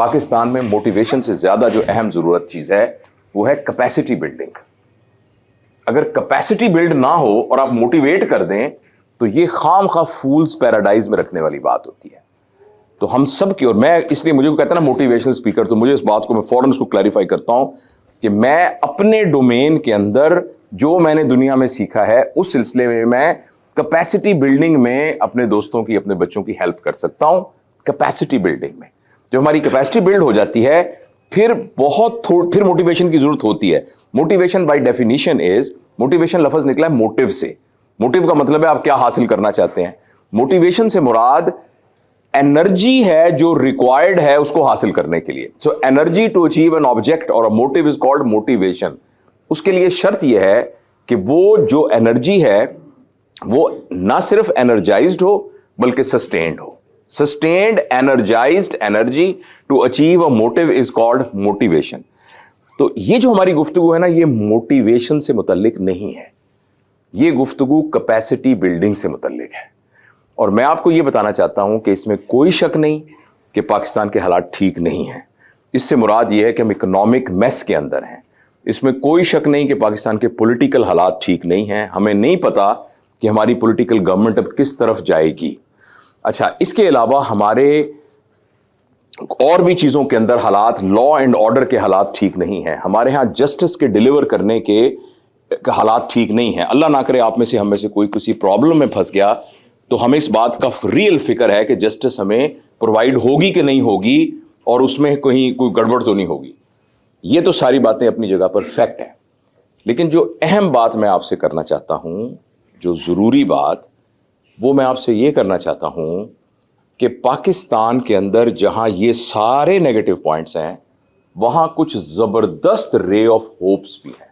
پاکستان میں موٹیویشن سے زیادہ جو اہم ضرورت چیز ہے وہ ہے کیپیسٹی بلڈنگ. اگر کیپیسٹی بلڈ نہ ہو اور آپ موٹیویٹ کر دیں تو یہ خام خواہ فولز پیراڈائز میں رکھنے والی بات ہوتی ہے. تو ہم سب کی, اور میں اس لیے مجھے کہتا ہے نا موٹیویشنل اسپیکر, تو مجھے اس بات کو میں فوراً اس کو کلیریفائی کرتا ہوں کہ میں اپنے ڈومین کے اندر جو میں نے دنیا میں سیکھا ہے اس سلسلے میں کیپیسٹی بلڈنگ میں اپنے دوستوں کی, اپنے بچوں کی ہیلپ کر سکتا ہوں. کیپیسٹی بلڈنگ میں جو ہماری کیپیسٹی بلڈ ہو جاتی ہے پھر پھر موٹیویشن کی ضرورت ہوتی ہے. Motivation by definition is, motivation لفظ نکلا ہے موٹیو سے. موٹیو کا مطلب ہے آپ کیا حاصل کرنا چاہتے ہیں. موٹیویشن سے مراد انرجی ہے جو ریکوائرڈ ہے اس کو حاصل کرنے کے لیے. So energy to achieve an object اور موٹیو از کالڈ موٹیویشن. اس کے لیے شرط یہ ہے کہ وہ جو انرجی ہے وہ نہ صرف انرجائزڈ ہو بلکہ سسٹینڈ ہو. Sustained energized energy to achieve a motive is called motivation. تو یہ جو ہماری گفتگو ہے نا, یہ موٹیویشن سے متعلق نہیں ہے, یہ گفتگو کیپیسٹی بلڈنگ سے متعلق ہے. اور میں آپ کو یہ بتانا چاہتا ہوں کہ اس میں کوئی شک نہیں کہ پاکستان کے حالات ٹھیک نہیں ہیں. اس سے مراد یہ ہے کہ ہم اکنامک میس کے اندر ہیں. اس میں کوئی شک نہیں کہ پاکستان کے پولیٹیکل حالات ٹھیک نہیں ہیں. ہمیں نہیں پتا کہ ہماری پولیٹیکل گورنمنٹ اب کس طرف جائے گی. اچھا, اس کے علاوہ ہمارے اور بھی چیزوں کے اندر حالات, لا اینڈ آرڈر کے حالات ٹھیک نہیں ہیں. ہمارے ہاں جسٹس کے ڈیلیور کرنے کے حالات ٹھیک نہیں ہیں. اللہ نہ کرے آپ میں سے, ہم میں سے کوئی کسی پرابلم میں پھنس گیا تو ہمیں اس بات کا ریئل فکر ہے کہ جسٹس ہمیں پرووائڈ ہوگی کہ نہیں ہوگی اور اس میں کہیں کوئی گڑبڑ تو نہیں ہوگی. یہ تو ساری باتیں اپنی جگہ پر فیکٹ ہیں. لیکن جو اہم بات میں آپ سے کرنا چاہتا ہوں, جو ضروری بات, وہ میں آپ سے یہ کرنا چاہتا ہوں کہ پاکستان کے اندر جہاں یہ سارے نیگیٹو پوائنٹس ہیں وہاں کچھ زبردست رے آف ہوپس بھی ہیں.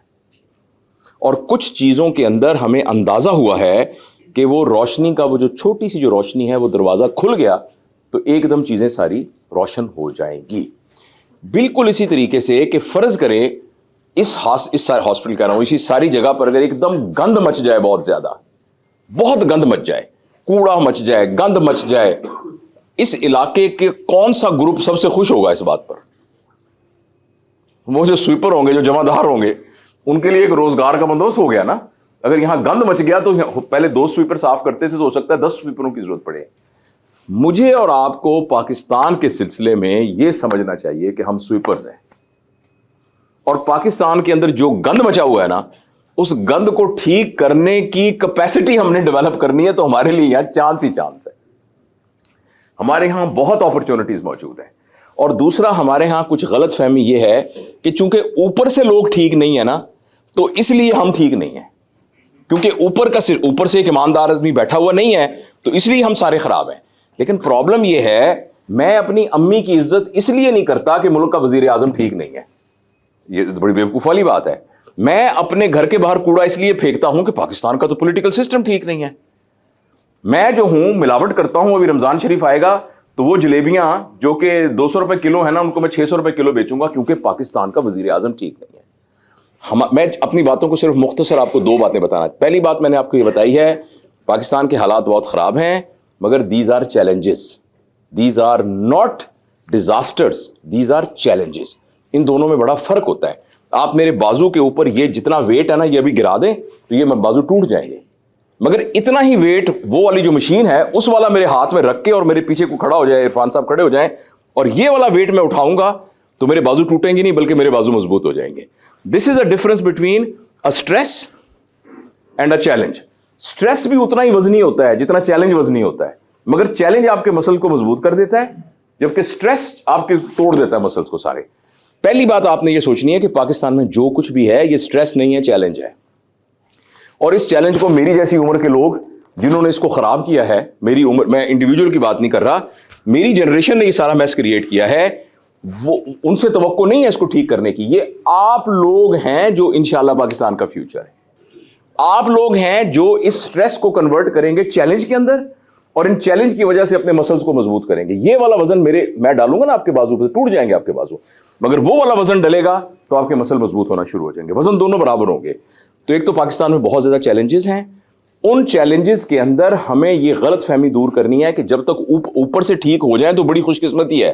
اور کچھ چیزوں کے اندر ہمیں اندازہ ہوا ہے کہ وہ روشنی کا, وہ جو چھوٹی سی جو روشنی ہے, وہ دروازہ کھل گیا تو ایک دم چیزیں ساری روشن ہو جائیں گی. بالکل اسی طریقے سے کہ فرض کریں اس سارے ہاسپٹل کہہ رہا ہوں, اسی ساری جگہ پر اگر ایک دم گند مچ جائے, بہت زیادہ, بہت گند مچ جائے, کوڑا مچ جائے, گند مچ جائے, اس علاقے کے کون سا گروپ سب سے خوش ہوگا اس بات پر؟ وہ جو سویپر ہوں گے, جو جمع دار ہوں گے, ان کے لیے ایک روزگار کا بندوبست ہو گیا نا. اگر یہاں گند مچ گیا تو پہلے 2 سویپر صاف کرتے تھے تو ہو سکتا ہے 10 سویپروں کی ضرورت پڑے. مجھے اور آپ کو پاکستان کے سلسلے میں یہ سمجھنا چاہیے کہ ہم سویپرز ہیں, اور پاکستان کے اندر جو گند مچا ہوا ہے نا, اس گند کو ٹھیک کرنے کی کیپیسٹی ہم نے ڈیولپ کرنی ہے. تو ہمارے لیے یہاں چانس ہی چانس ہے. ہمارے یہاں بہت اپرچونٹیز موجود ہیں. اور دوسرا, ہمارے ہاں کچھ غلط فہمی یہ ہے کہ چونکہ اوپر سے لوگ ٹھیک نہیں ہے نا, تو اس لیے ہم ٹھیک نہیں ہیں. کیونکہ اوپر سے ایک ایماندار آدمی بیٹھا ہوا نہیں ہے تو اس لیے ہم سارے خراب ہیں. لیکن پرابلم یہ ہے, میں اپنی امی کی عزت اس لیے نہیں کرتا کہ ملک کا وزیر اعظم ٹھیک نہیں ہے. یہ بڑی بیوقوف والی بات ہے. میں اپنے گھر کے باہر کوڑا اس لیے پھینکتا ہوں کہ پاکستان کا تو پولیٹیکل سسٹم ٹھیک نہیں ہے. میں جو ہوں ملاوٹ کرتا ہوں. ابھی رمضان شریف آئے گا تو وہ جلیبیاں جو کہ 200 روپے کلو ہے نا, ان کو میں 600 روپے کلو بیچوں گا, کیونکہ پاکستان کا وزیر اعظم ٹھیک نہیں ہے. میں اپنی باتوں کو صرف مختصر آپ کو 2 باتیں بتانا. پہلی بات میں نے آپ کو یہ بتائی ہے, پاکستان کے حالات بہت خراب ہیں, مگر these are challenges, these are not disasters, these are challenges. ان دونوں میں بڑا فرق ہوتا ہے. آپ میرے بازو کے اوپر یہ جتنا ویٹ ہے نا, یہ ابھی گرا دیں تو یہ بازو ٹوٹ جائیں گے, مگر اتنا ہی ویٹ وہ والی جو مشین ہے اس والا میرے ہاتھ میں رکھ کے اور میرے پیچھے کو کھڑا ہو جائے, عرفان صاحب کھڑے ہو جائیں, اور یہ والا ویٹ میں اٹھاؤں گا تو میرے بازو ٹوٹیں گے نہیں بلکہ میرے بازو مضبوط ہو جائیں گے. This is a difference between a stress and a challenge. Stress بھی اتنا ہی وزنی ہوتا ہے جتنا چیلنج وزنی ہوتا ہے, مگر چیلنج آپ کے مسل کو مضبوط کر دیتا ہے جبکہ اسٹریس آپ کے توڑ دیتا ہے مسلس کو سارے. پہلی بات آپ نے یہ سوچنی ہے کہ پاکستان میں جو کچھ بھی ہے یہ اسٹریس نہیں ہے, چیلنج ہے. اور اس چیلنج کو میری جیسی عمر کے لوگ جنہوں نے اس کو خراب کیا ہے, میری عمر, میں انڈیویجول کی بات نہیں کر رہا, میری جنریشن نے یہ سارا میس کریٹ کیا ہے, وہ ان سے توقع نہیں ہے اس کو ٹھیک کرنے کی. یہ آپ لوگ ہیں جو انشاءاللہ پاکستان کا فیوچر ہے. آپ لوگ ہیں جو اس سٹریس کو کنورٹ کریں گے چیلنج کے اندر, اور ان چیلنج کی وجہ سے اپنے مسلز کو مضبوط کریں گے. یہ والا وزن میں ڈالوں گا نا آپ کے بازو پہ, ٹوٹ جائیں گے آپ کے بازو, مگر وہ والا وزن ڈلے گا تو آپ کے مسل مضبوط ہونا شروع ہو جائیں گے. وزن دونوں برابر ہوں گے. تو ایک تو پاکستان میں بہت زیادہ چیلنجز ہیں. ان چیلنجز کے اندر ہمیں یہ غلط فہمی دور کرنی ہے کہ جب تک اوپر سے ٹھیک ہو جائیں تو بڑی خوش قسمتی ہے,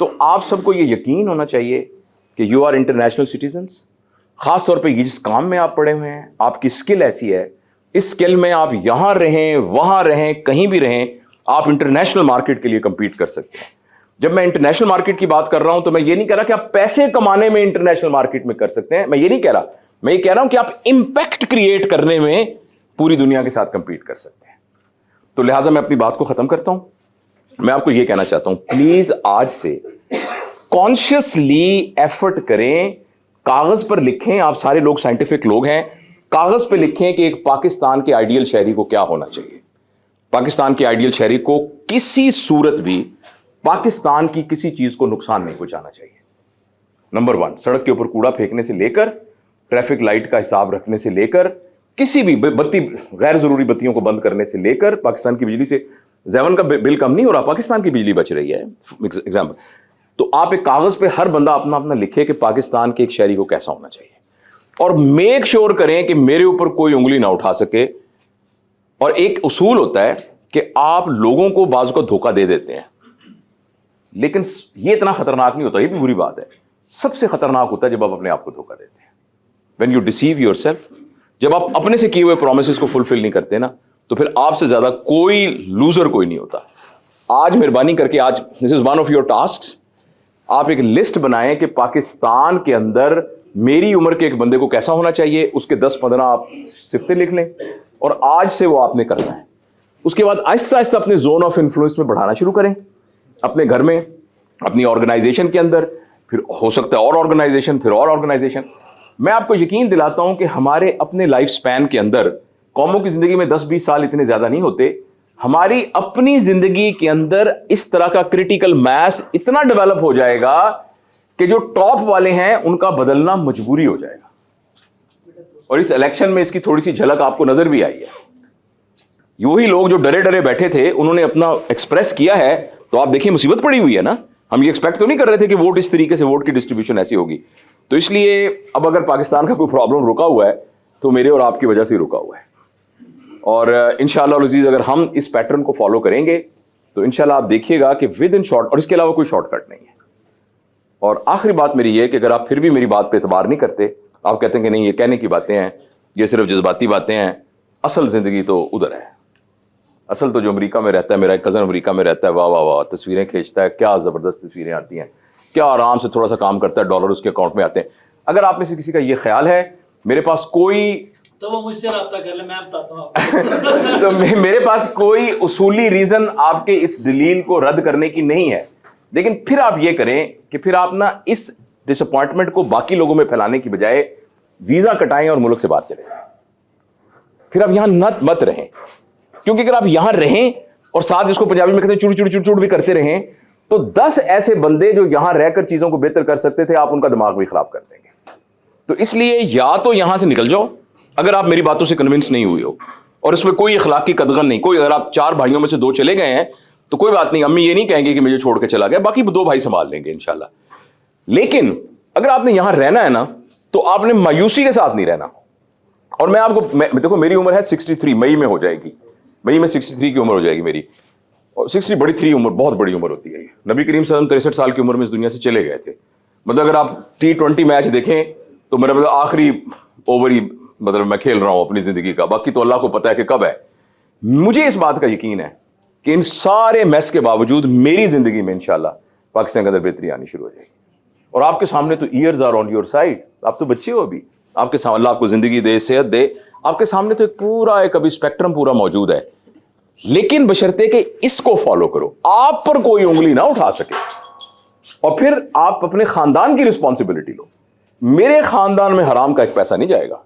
تو آپ سب کو یہ یقین ہونا چاہیے کہ یو آر انٹرنیشنل سٹیزنس. خاص طور پہ یہ جس کام میں آپ پڑے ہوئے ہیں, آپ کی اسکل ایسی ہے, اس اسکل میں آپ یہاں رہیں, وہاں رہیں, کہیں بھی رہیں, آپ انٹرنیشنل مارکیٹ کے لیے کمپیٹ کر سکتے ہیں. جب میں انٹرنیشنل مارکیٹ کی بات کر رہا ہوں تو میں یہ نہیں کہہ رہا کہ آپ پیسے کمانے میں انٹرنیشنل مارکیٹ میں کر سکتے ہیں, میں یہ نہیں کہہ رہا, میں یہ کہہ رہا ہوں کہ آپ امپیکٹ کریٹ کرنے میں پوری دنیا کے ساتھ کمپیٹ کر سکتے ہیں. تو لہٰذا میں اپنی بات کو ختم کرتا ہوں. میں آپ کو یہ کہنا چاہتا ہوں, پلیز آج سے کانشیسلی ایفرٹ کریں, کاغذ پر لکھیں. آپ سارے لوگ سائنٹیفک لوگ ہیں, کاغذ پہ لکھیں کہ ایک پاکستان کے آئیڈیل شہری کو کیا ہونا چاہیے. پاکستان کے آئیڈیل شہری کو کسی صورت بھی پاکستان کی کسی چیز کو نقصان نہیں پہنچانا چاہیے. نمبر 1, سڑک کے اوپر کوڑا پھینکنے سے لے کر, ٹریفک لائٹ کا حساب رکھنے سے لے کر, کسی بھی بتی, غیر ضروری بتیوں کو بند کرنے سے لے کر, پاکستان کی بجلی سے زیون کا بل کم نہیں ہو رہا, پاکستان کی بجلی بچ رہی ہے. ایگزامپل. تو آپ ایک کاغذ پہ ہر بندہ اپنا اپنا لکھے کہ پاکستان کے ایک شہری کو کیسا ہونا چاہیے, اور میک شور کریں کہ میرے اوپر کوئی انگلی نہ اٹھا سکے. اور ایک اصول ہوتا ہے کہ آپ لوگوں کو بعض کو دھوکہ دے دیتے ہیں, لیکن یہ اتنا خطرناک نہیں ہوتا, یہ بھی بری بات ہے. سب سے خطرناک ہوتا ہے جب آپ اپنے آپ کو دھوکہ دیتے ہیں. when you deceive yourself, جب آپ اپنے سے کیے ہوئے پرومسز کو فلفل نہیں کرتے نا, تو پھر آپ سے زیادہ کوئی لوزر کوئی نہیں ہوتا. آج مہربانی کر کے, آج this is one of your tasks, آپ ایک لسٹ بنائیں کہ پاکستان کے اندر میری عمر کے ایک بندے کو کیسا ہونا چاہیے, اس کے 10-15 آپ صفتیں لکھ لیں, اور آج سے وہ آپ نے کرنا ہے. اس کے بعد آہستہ آہستہ اپنے زون آف انفلوئنس میں بڑھانا شروع کریں, اپنے گھر میں, اپنی آرگنائزیشن کے اندر, پھر ہو سکتا ہے اور آرگنائزیشن, پھر اور آرگنائزیشن. میں آپ کو یقین دلاتا ہوں کہ ہمارے اپنے لائف سپین کے اندر, قوموں کی زندگی میں 10-20 سال اتنے زیادہ نہیں ہوتے, ہماری اپنی زندگی کے اندر اس طرح کا کرٹیکل میس اتنا ڈیولپ ہو جائے گا کہ جو ٹاپ والے ہیں ان کا بدلنا مجبوری ہو جائے گا. اور اس الیکشن میں اس کی تھوڑی سی جھلک آپ کو نظر بھی آئی ہے. وہی لوگ جو ڈرے ڈرے بیٹھے تھے, انہوں نے اپنا ایکسپریس کیا ہے, تو آپ دیکھیں مصیبت پڑی ہوئی ہے نا. ہم یہ ایکسپیکٹ تو نہیں کر رہے تھے کہ ووٹ اس طریقے سے, ووٹ کی ڈسٹریبیوشن ایسی ہوگی. تو اس لیے اب اگر پاکستان کا کوئی پرابلم رکا ہوا ہے تو میرے اور آپ کی وجہ سے ہی رکا ہوا ہے. اور انشاءاللہ العزیز اگر ہم اس پیٹرن کو فالو کریں گے تو انشاءاللہ آپ دیکھیے گا کہ ود ان شارٹ, اور اس کے علاوہ کوئی شارٹ کٹ نہیں ہے. اور آخری بات میری یہ کہ اگر آپ پھر بھی میری بات پہ اعتبار نہیں کرتے, آپ کہتے ہیں کہ نہیں یہ کہنے کی باتیں ہیں, یہ صرف جذباتی باتیں ہیں, اصل زندگی تو ادھر ہے. اصل تو جو امریکہ میں رہتا ہے, میرا ایک کزن امریکہ میں رہتا ہے, واہ واہ واہ, تصویریں کھینچتا ہے, کیا زبردست تصویریں آتی ہیں, کیا آرام سے تھوڑا سا کام کرتا ہے, ڈالر اس کے اکاؤنٹ میں آتے ہیں. اگر آپ میں سے کسی کا یہ خیال ہے, میرے پاس کوئی تو وہ مجھ سے رابطہ کر لیں, میں بتاتا ہوں آپ کو. تو میرے پاس کوئی اصولی ریزن آپ کے اس دلیل کو رد کرنے کی نہیں ہے, لیکن پھر آپ یہ کریں کہ پھر آپ نا اس ڈس اپوائنٹمنٹ کو باقی لوگوں میں پھیلانے کی بجائے ویزا کٹائیں اور ملک سے باہر چلے جائیں. پھر آپ یہاں مت رہیں, کیونکہ اگر آپ یہاں رہیں اور ساتھ جس کو پنجابی میں کہتے ہیں چوڑ چوڑ چوڑ بھی کرتے رہیں, تو 10 ایسے بندے جو یہاں رہ کر چیزوں کو بہتر کر سکتے تھے, آپ ان کا دماغ بھی خراب کر دیں گے. تو اس لیے یا تو یہاں سے نکل جاؤ اگر آپ میری باتوں سے کنونس نہیں ہوئے ہو, اور اس میں کوئی اخلاقی قدغن نہیں, کوئی, اگر آپ 4 بھائیوں میں سے 2 چلے گئے ہیں تو کوئی بات نہیں, امی یہ نہیں کہیں گے کہ مجھے چھوڑ کے چلا گیا, باقی 2 بھائی سنبھال لیں گے انشاءاللہ. لیکن اگر آپ نے یہاں رہنا ہے نا, تو آپ نے مایوسی کے ساتھ نہیں رہنا. اور میں آپ کو, دیکھو میری عمر ہے 63, مئی میں ہو جائے گی, مئی میں 63 کی عمر ہو جائے گی میری, اور 60 بڑی 3 عمر, بہت بڑی عمر ہوتی ہے. نبی کریم صلی اللہ علیہ وسلم 63 سال کی عمر میں اس دنیا سے چلے گئے تھے. مطلب اگر آپ T20 میچ دیکھیں تو میرا مطلب آخری اوور ہی مطلب میں کھیل رہا ہوں اپنی زندگی کا, باقی تو اللہ کو پتا ہے کہ کب ہے. مجھے اس بات کا یقین ہے کہ ان سارے میس کے باوجود میری زندگی میں انشاءاللہ پاکستان کے اندر بہتری آنی شروع ہو جائے گی. اور آپ کے سامنے تو ears are on your side, آپ تو بچے ہو ابھی, آپ کے سامنے اللہ آپ کو زندگی دے, صحت دے, آپ کے سامنے تو ایک پورا ایک ابھی اسپیکٹرم پورا موجود ہے. لیکن بشرطے کہ اس کو فالو کرو, آپ پر کوئی انگلی نہ اٹھا سکے, اور پھر آپ اپنے خاندان کی رسپانسبلٹی لو. میرے خاندان میں حرام کا ایک پیسہ نہیں جائے گا,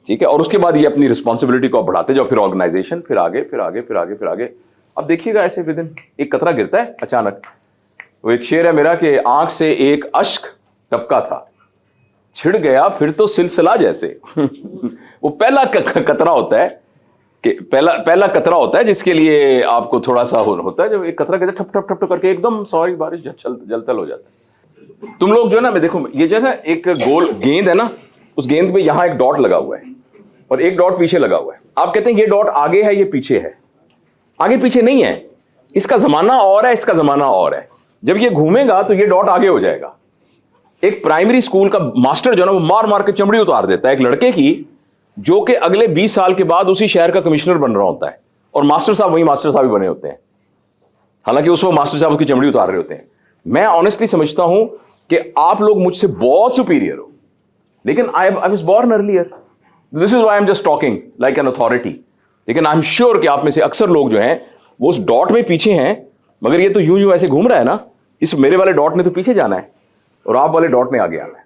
ٹھیک ہے. اور اس کے بعد یہ اپنی رسپانسبلٹی کو آپ بڑھاتے جاؤ, پھر آرگنائزیشن, پھر آگے, پھر آگے, پھر آگے, پھر آگے. اب دیکھیے گا ایسے ودن ایک قطرہ گرتا ہے اچانک. وہ ایک شعر ہے میرا کہ آنکھ سے ایک اشک ٹپکا تھا, چھڑ گیا پھر تو سلسلہ جیسے. وہ پہلا قطرہ ہوتا ہے کہ پہلا قطرہ ہوتا ہے جس کے لیے آپ کو تھوڑا سا ہوتا ہے, جب ایک قطرہ کہتا ہے ٹھپ ٹھپ ٹھپ کر کے ایک دم سوری بارش جلتل ہو جاتا ہے. تم لوگ جو ہے نا, میں دیکھو یہ جو ہے ایک گول گیند ہے نا, اس گیند پہ یہاں ایک ڈاٹ لگا ہوا ہے اور ایک ڈاٹ پیچھے لگا ہوا ہے. آپ کہتے ہیں یہ ڈاٹ آگے ہے, یہ پیچھے ہے. آگے پیچھے نہیں ہے, اس کا زمانہ اور ہے, اس کا زمانہ اور ہے. جب یہ گھومے گا تو یہ ڈاٹ آگے ہو جائے گا. ایک پرائمری اسکول کا ماسٹر جو ہے نا وہ مار مار کے چمڑی اتار دیتا ہے ایک لڑکے کی جو کہ اگلے 20 سال کے بعد اسی شہر کا کمشنر بن رہا ہوتا ہے, اور ماسٹر صاحب وہی ماسٹر صاحب ہی بنے ہوتے ہیں, حالانکہ اس وقت ماسٹر صاحب اس کی چمڑی اتار رہے ہوتے ہیں. میں آنیسٹلی سمجھتا ہوں کہ آپ لوگ مجھ سے بہت سپیریئر ہو, لیکن I was born earlier. This is why I'm just talking like an authority. لیکن I'm sure کہ آپ میں سے اکثر لوگ جو ہیں وہ اس ڈاٹ میں پیچھے ہیں, مگر یہ تو یوں ایسے گھوم رہا ہے نا, اس میرے والے ڈاٹ نے تو پیچھے جانا ہے اور آپ والے ڈاٹ نے آگے آنا ہے.